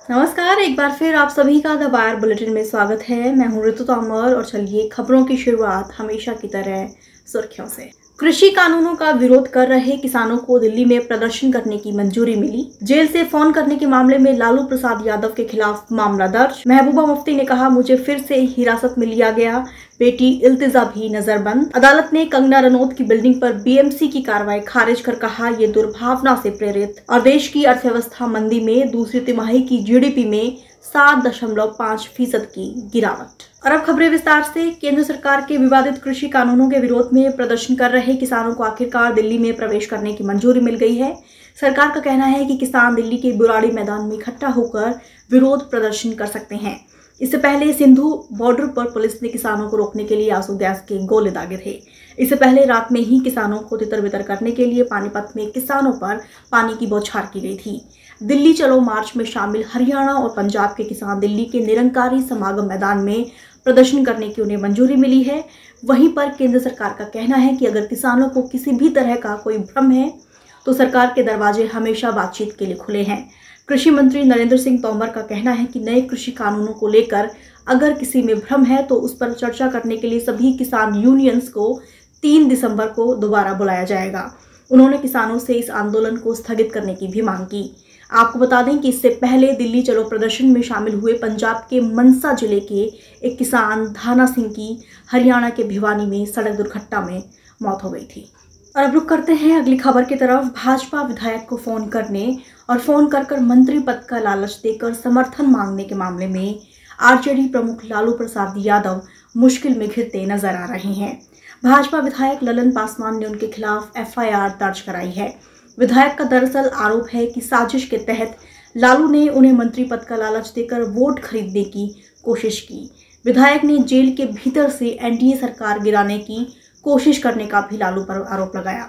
नमस्कार, एक बार फिर आप सभी का द वायर बुलेटिन में स्वागत है। मैं हूं ऋतु तोमर और चलिए खबरों की शुरुआत हमेशा की तरह सुर्खियों से। कृषि कानूनों का विरोध कर रहे किसानों को दिल्ली में प्रदर्शन करने की मंजूरी मिली। जेल से फोन करने के मामले में लालू प्रसाद यादव के खिलाफ मामला दर्ज। महबूबा मुफ्ती ने कहा, मुझे फिर से हिरासत में लिया गया, बेटी इल्तिजा भी नजरबंद। अदालत ने कंगना रनौत की बिल्डिंग पर बीएमसी की कार्रवाई खारिज कर कहा, ये दुर्भावना से प्रेरित। और देश की अर्थव्यवस्था मंदी में दूसरी तिमाही की जीडीपी में 7.5% की गिरावट। और अब खबरें विस्तार से। केंद्र सरकार के विवादित कृषि कानूनों के विरोध में प्रदर्शन कर रहे किसानों को आखिरकार दिल्ली में प्रवेश करने की मंजूरी मिल गई है। सरकार का कहना है कि किसान दिल्ली के बुराड़ी मैदान में इकट्ठा होकर विरोध प्रदर्शन कर सकते हैं। इससे पहले सिंधु बॉर्डर पर पुलिस ने किसानों को रोकने के लिए आंसू गैस के गोले दागे थे। इससे पहले रात में ही किसानों को तितर बितर करने के लिए पानीपत में किसानों पर पानी की बौछार की गई थी। दिल्ली चलो मार्च में शामिल हरियाणा और पंजाब के किसान दिल्ली के निरंकारी समागम मैदान में प्रदर्शन करने की उन्हें मंजूरी मिली है। वहीं पर केंद्र सरकार का कहना है कि अगर किसानों को किसी भी तरह का कोई भ्रम है तो सरकार के दरवाजे हमेशा बातचीत के लिए खुले हैं। कृषि मंत्री नरेंद्र सिंह तोमर का कहना है कि नए कृषि कानूनों को लेकर अगर किसी में भ्रम है तो उस पर चर्चा करने के लिए सभी किसान यूनियंस को 3 दिसंबर को दोबारा बुलाया जाएगा। उन्होंने किसानों से इस आंदोलन को स्थगित करने की भी मांग की। आपको बता दें कि इससे पहले दिल्ली चलो प्रदर्शन में शामिल हुए पंजाब के मनसा जिले के एक किसान धाना सिंह की हरियाणा के भिवानी में सड़क दुर्घटना में मौत हो गई थी। और अब रुक करते हैं अगली खबर की तरफ। भाजपा विधायक को फोन करने और फोन कर मंत्री पद का लालच देकर समर्थन मांगने के मामले में आरजेडी प्रमुख लालू प्रसाद यादव मुश्किल में घिरते नजर आ रहे हैं। भाजपा विधायक ललन पासवान ने उनके खिलाफ एफआईआर दर्ज कराई है। विधायक का दरअसल आरोप है कि साजिश के तहत लालू ने उन्हें मंत्री पद का लालच देकर वोट खरीदने की कोशिश की। विधायक ने जेल के भीतर से एनडीए सरकार गिराने की कोशिश करने का भी लालू पर आरोप लगाया।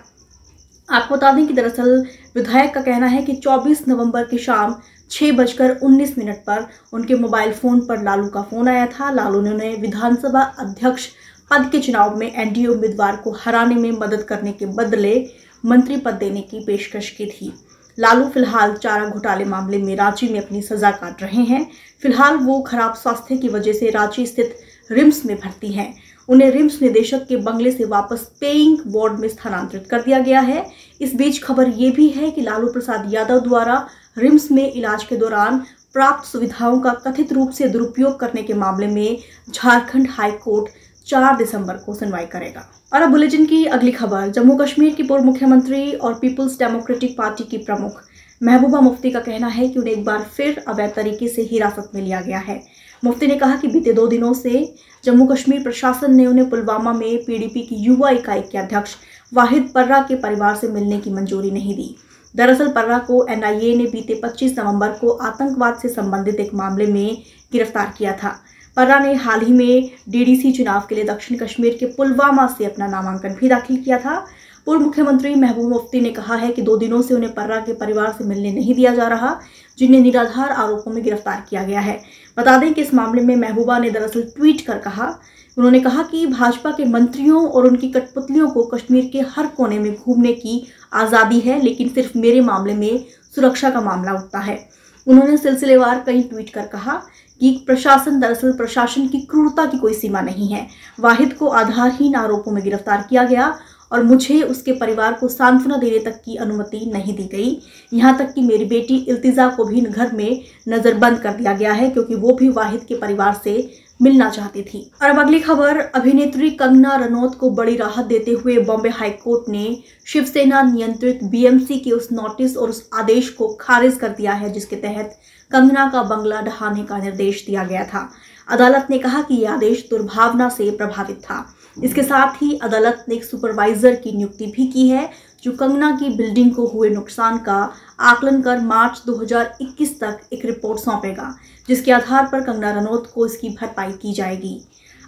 आपको बता दें कि दरअसल विधायक का कहना है कि 24 नवंबर की शाम 6:19 पर उनके मोबाइल फोन पर लालू का फोन आया था। लालू ने उन्हें विधानसभा अध्यक्ष पद के चुनाव में एनडीए उम्मीदवार को हराने में मदद करने के बदले मंत्री पद देने की पेशकश की थी। लालू फिलहाल चारा घोटाले मामले में रांची में अपनी सजा काट रहे हैं। फिलहाल वो खराब स्वास्थ्य की वजह से रांची स्थित रिम्स में भर्ती हैं। उन्हें रिम्स निदेशक के बंगले से वापस पेइंग वार्ड में स्थानांतरित कर दिया गया है। इस बीच खबर ये भी है कि लालू प्रसाद यादव द्वारा रिम्स में इलाज के दौरान प्राप्त सुविधाओं का कथित रूप से दुरुपयोग करने के मामले में झारखंड हाई कोर्ट 4 दिसंबर को सुनवाई करेगा। और अब बुलेटिन की अगली खबर। जम्मू कश्मीर की पूर्व मुख्यमंत्री और पीपुल्स डेमोक्रेटिक पार्टी की प्रमुख महबूबा मुफ्ती का कहना है कि उन्हें एक बार फिर अवैध तरीके से हिरासत में लिया गया है। मुफ्ती ने कहा कि बीते 2 दिनों से जम्मू कश्मीर प्रशासन ने उन्हें पुलवामा में पीडीपी की युवा इकाई के अध्यक्ष वाहिद पर्रा के परिवार से मिलने की मंजूरी नहीं दी। दरअसल पर्रा को एनआईए ने बीते 25 नवंबर को आतंकवाद से संबंधित एक मामले में गिरफ्तार किया था। पर्रा ने हाल ही में डीडीसी चुनाव के लिए दक्षिण कश्मीर के पुलवामा से अपना नामांकन भी दाखिल किया था। पूर्व मुख्यमंत्री महबूबा मुफ्ती ने कहा है कि 2 दिनों से उन्हें पर्रा के परिवार से मिलने नहीं दिया जा रहा, जिन्हें निराधार आरोपों में गिरफ्तार किया गया है। बता दें कि इस मामले में महबूबा ने दरअसल ट्वीट कर उन्होंने कहा कि भाजपा के मंत्रियों और उनकी कठपुतलियों को कश्मीर के हर कोने में घूमने की आज़ादी है, लेकिन सिर्फ मेरे मामले में सुरक्षा का मामला उठता है। उन्होंने सिलसिलेवार कई ट्वीट कर कहा कि प्रशासन की क्रूरता की कोई सीमा नहीं है। वाहिद को आधारहीन आरोपों में गिरफ्तार किया गया और मुझे उसके परिवार को सांत्वना देने तक की अनुमति नहीं दी गई। यहाँ तक कि मेरी बेटी इल्तिजा को भी घर में नजरबंद कर दिया गया है क्योंकि वो भी वाहिद के परिवार से मिलना चाहती थी। और अब अगली खबर। अभिनेत्री कंगना रनौत को बड़ी राहत देते हुए बॉम्बे हाईकोर्ट ने शिवसेना नियंत्रित बीएमसी के उस नोटिस और उस आदेश को खारिज कर दिया है जिसके तहत कंगना का बंगला ढहाने का निर्देश दिया गया था। अदालत ने कहा कि यह आदेश दुर्भावना से प्रभावित था। इसके साथ ही अदालत ने एक सुपरवाइजर की नियुक्ति भी की है जो कंगना की बिल्डिंग को हुए नुकसान का आकलन कर मार्च 2021 तक एक रिपोर्ट सौंपेगा, जिसके आधार पर कंगना रनौत को इसकी भरपाई की जाएगी।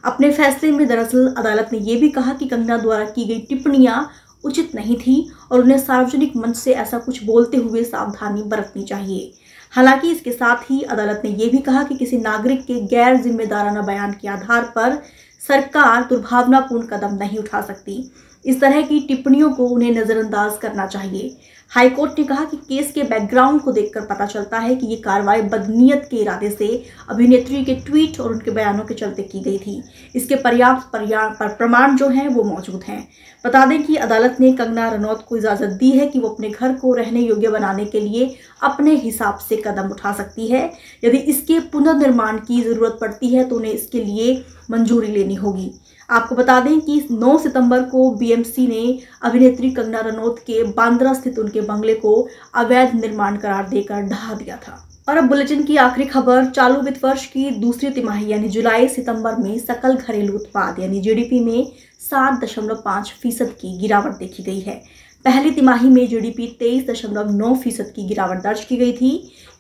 अपने फैसले में दरअसल अदालत ने यह भी कहा कि कंगना द्वारा की गई टिप्पणियां उचित नहीं थी और उन्हें सार्वजनिक मंच से ऐसा कुछ बोलते हुए सावधानी बरतनी चाहिए। हालांकि इसके साथ ही अदालत ने यह भी कहा कि किसी नागरिक के गैर जिम्मेदाराना बयान के आधार पर सरकार दुर्भावनापूर्ण कदम नहीं उठा सकती। इस तरह की टिप्पणियों को उन्हें नजरअंदाज करना चाहिए। हाईकोर्ट ने कहा कि केस के बैकग्राउंड को देखकर पता चलता है कि ये कार्रवाई बदनीयत के इरादे से अभिनेत्री के ट्वीट और उनके बयानों के चलते की गई थी। इसके पर्याप्त प्रमाण जो हैं वो मौजूद हैं। बता दें कि अदालत ने कंगना रनौत को इजाजत दी है कि वो अपने घर को रहने योग्य बनाने के लिए अपने हिसाब से कदम उठा सकती है। यदि इसके पुनर्निर्माण की जरूरत पड़ती है तो उन्हें इसके लिए मंजूरी लेनी होगी। आपको बता दें कि 9 सितंबर को बीएमसी ने अभिनेत्री कंगना रनौत के बांद्रा स्थित उनके बंगले को अवैध निर्माण करार देकर ढहा दिया था। और अब बुलेटिन की आखिरी खबर, चालू वित्त वर्ष की दूसरी तिमाही यानी जुलाई सितंबर में सकल घरेलू उत्पाद यानी जीडीपी में 7.5% की गिरावट देखी गई है। पहली तिमाही में जीडीपी 23.9% की गिरावट दर्ज की गई थी।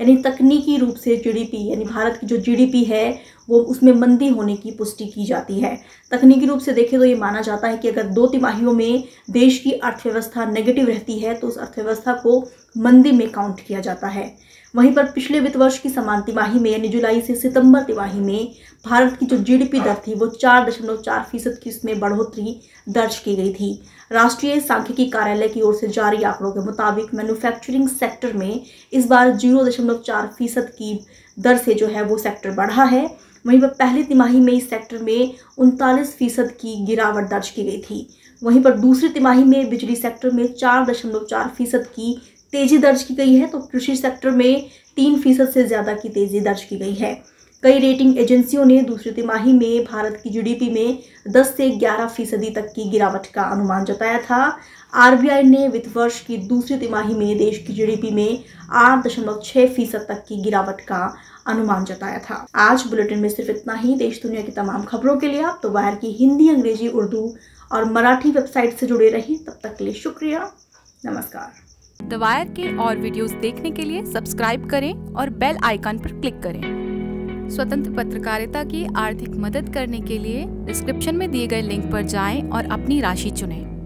यानी तकनीकी रूप से जीडीपी यानी भारत की जो जीडीपी है वो उसमें मंदी होने की पुष्टि की जाती है। तकनीकी रूप से देखें तो ये माना जाता है कि अगर 2 तिमाहियों में देश की अर्थव्यवस्था नेगेटिव रहती है तो उस अर्थव्यवस्था को मंदी में काउंट किया जाता है। वहीं पर पिछले वित्त वर्ष की समान तिमाही में यानी जुलाई से सितंबर तिमाही में भारत की जो जीडीपी दर थी वो 4.4% की इसमें बढ़ोतरी दर्ज की गई थी। राष्ट्रीय सांख्यिकी कार्यालय की ओर से जारी आंकड़ों के मुताबिक मैन्युफैक्चरिंग सेक्टर में इस बार 0.4% की दर से जो है वो सेक्टर बढ़ा है। वहीं पर पहली तिमाही में इस सेक्टर में 39% की गिरावट दर्ज की गई थी। वहीं पर दूसरी तिमाही में बिजली सेक्टर में 4.4% की तेजी दर्ज की गई है तो कृषि सेक्टर में 3% से ज्यादा की तेजी दर्ज की गई है। कई रेटिंग एजेंसियों ने दूसरी तिमाही में भारत की जीडीपी में 10 से 11% तक की गिरावट का अनुमान जताया था। आरबीआई ने वित्त वर्ष की दूसरी तिमाही में देश की जीडीपी में 8.6% तक की गिरावट का अनुमान जताया था। आज बुलेटिन में सिर्फ इतना ही। देश दुनिया की तमाम खबरों के लिए आप द वायर की हिंदी, अंग्रेजी, उर्दू और मराठी वेबसाइट से जुड़े रहिए। तब तक के लिए शुक्रिया, नमस्कार। द वायर के और वीडियोस देखने के लिए सब्सक्राइब करें और बेल आइकन पर क्लिक करें। स्वतंत्र पत्रकारिता की आर्थिक मदद करने के लिए डिस्क्रिप्शन में दिए गए लिंक पर जाएं और अपनी राशि चुनें।